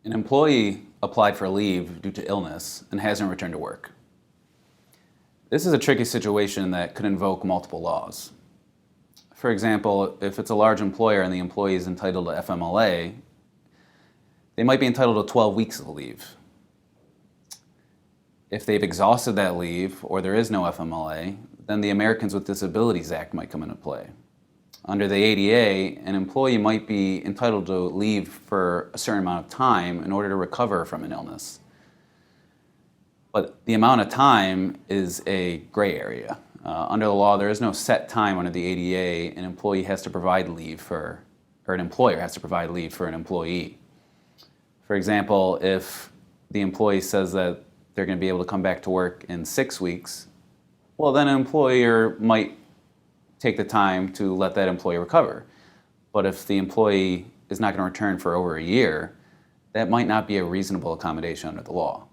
An employee applied for leave due to illness and hasn't returned to work. This is a tricky situation that could invoke multiple laws. For example, if it's a large employer and the employee is entitled to FMLA, they might be entitled to 12 weeks of leave. If they've exhausted that leave or there is no FMLA, then the Americans with Disabilities Act might come into play. Under the ADA, an employee might be entitled to leave for a certain amount of time in order to recover from an illness. But the amount of time is a gray area. Under the law, there is no set time under the ADA. An employee has to provide leave for, or an employer has to provide leave for an employee. For example, if the employee says that they're going to be able to come back to work in 6 weeks, well, then an employer might take the time to let that employee recover. But if the employee is not going to return for over a year, that might not be a reasonable accommodation under the law.